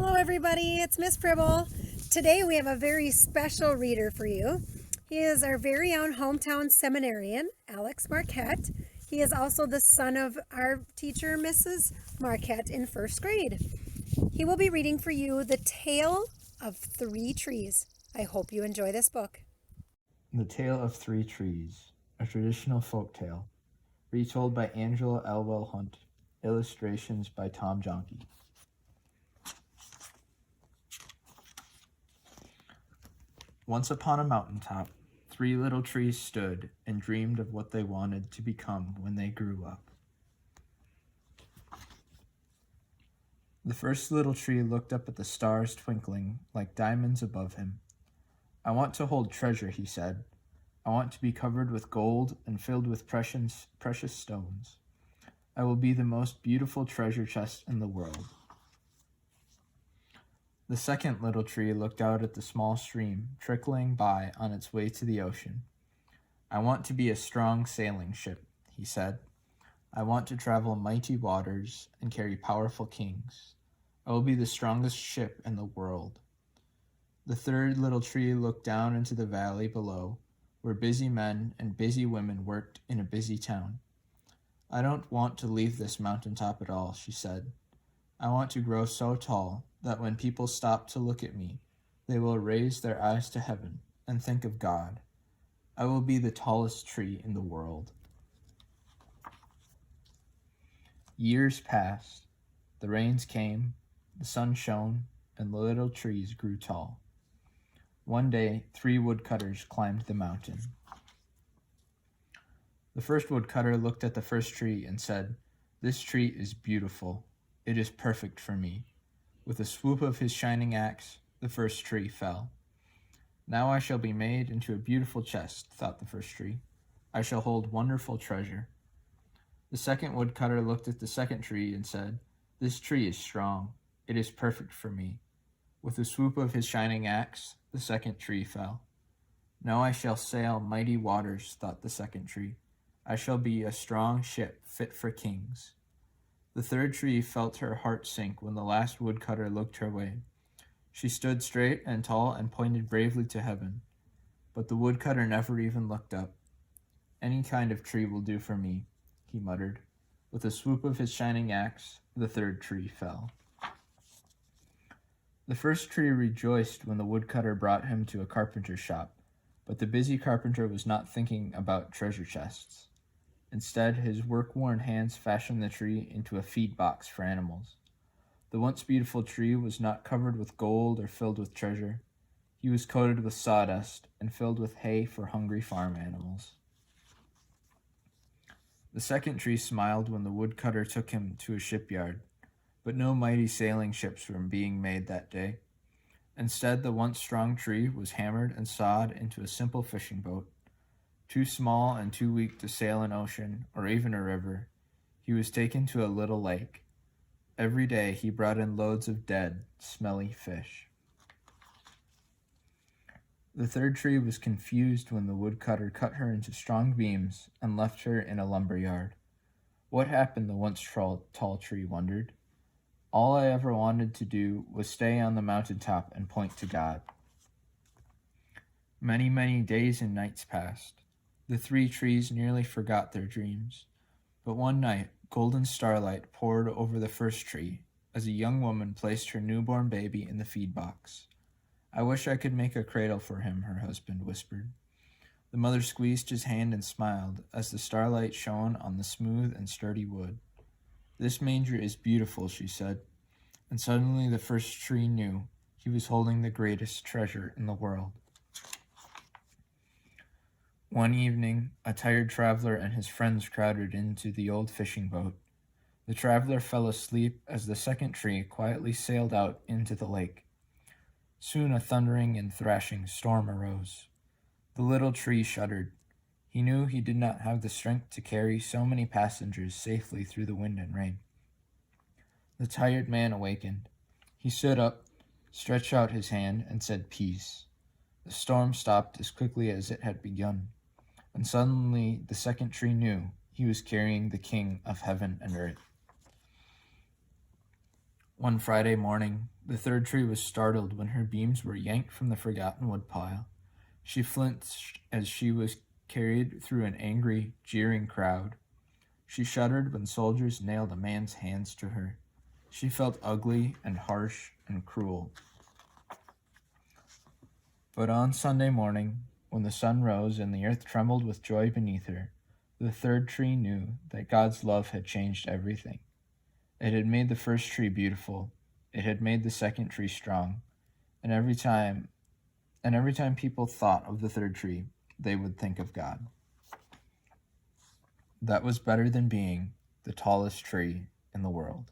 Hello everybody, it's Miss Pribble. Today we have a very special reader for you. He is our very own hometown seminarian, Alex Marquette. He is also the son of our teacher, Mrs. Marquette, in first grade. He will be reading for you The Tale of Three Trees. I hope you enjoy this book. The Tale of Three Trees, a traditional folk tale, retold by Angela Elwell Hunt, illustrations by Tom Jonke. Once upon a mountaintop, three little trees stood and dreamed of what they wanted to become when they grew up. The first little tree looked up at the stars twinkling like diamonds above him. "I want to hold treasure," he said. "I want to be covered with gold and filled with precious stones. I will be the most beautiful treasure chest in the world." The second little tree looked out at the small stream trickling by on its way to the ocean. "I want to be a strong sailing ship," he said. "I want to travel mighty waters and carry powerful kings. I will be the strongest ship in the world." The third little tree looked down into the valley below, where busy men and busy women worked in a busy town. "I don't want to leave this mountaintop at all," she said. "I want to grow so tall that when people stop to look at me, they will raise their eyes to heaven and think of God. I will be the tallest tree in the world." Years passed. The rains came, the sun shone, and the little trees grew tall. One day, three woodcutters climbed the mountain. The first woodcutter looked at the first tree and said, "This tree is beautiful. It is perfect for me." With a swoop of his shining axe, the first tree fell. "Now I shall be made into a beautiful chest," thought the first tree. "I shall hold wonderful treasure." The second woodcutter looked at the second tree and said, "This tree is strong. It is perfect for me." With a swoop of his shining axe, the second tree fell. "Now I shall sail mighty waters," thought the second tree. "I shall be a strong ship fit for kings." The third tree felt her heart sink when the last woodcutter looked her way. She stood straight and tall and pointed bravely to heaven. But the woodcutter never even looked up. "Any kind of tree will do for me," he muttered. With a swoop of his shining axe, the third tree fell. The first tree rejoiced when the woodcutter brought him to a carpenter's shop, but the busy carpenter was not thinking about treasure chests. Instead, his work-worn hands fashioned the tree into a feed box for animals. The once beautiful tree was not covered with gold or filled with treasure. He was coated with sawdust and filled with hay for hungry farm animals. The second tree smiled when the woodcutter took him to a shipyard, but no mighty sailing ships were being made that day. Instead, the once strong tree was hammered and sawed into a simple fishing boat. Too small and too weak to sail an ocean or even a river, he was taken to a little lake. Every day he brought in loads of dead, smelly fish. The third tree was confused when the woodcutter cut her into strong beams and left her in a lumber yard. What happened, the once tall tree wondered. "All I ever wanted to do was stay on the mountaintop and point to God." Many, many days and nights passed. The three trees nearly forgot their dreams. But one night, golden starlight poured over the first tree as a young woman placed her newborn baby in the feed box. "I wish I could make a cradle for him," her husband whispered. The mother squeezed his hand and smiled as the starlight shone on the smooth and sturdy wood. "This manger is beautiful," she said, and suddenly the first tree knew he was holding the greatest treasure in the world. One evening, a tired traveler and his friends crowded into the old fishing boat. The traveler fell asleep as the second tree quietly sailed out into the lake. Soon a thundering and thrashing storm arose. The little tree shuddered. He knew he did not have the strength to carry so many passengers safely through the wind and rain. The tired man awakened. He stood up, stretched out his hand, and said, "Peace." The storm stopped as quickly as it had begun, and suddenly the second tree knew he was carrying the King of heaven and earth. One Friday morning, the third tree was startled when her beams were yanked from the forgotten woodpile. She flinched as she was carried through an angry, jeering crowd. She shuddered when soldiers nailed a man's hands to her. She felt ugly and harsh and cruel. But on Sunday morning, when the sun rose and the earth trembled with joy beneath her, the third tree knew that God's love had changed everything. It had made the first tree beautiful. It had made the second tree strong. And every time people thought of the third tree, they would think of God. That was better than being the tallest tree in the world.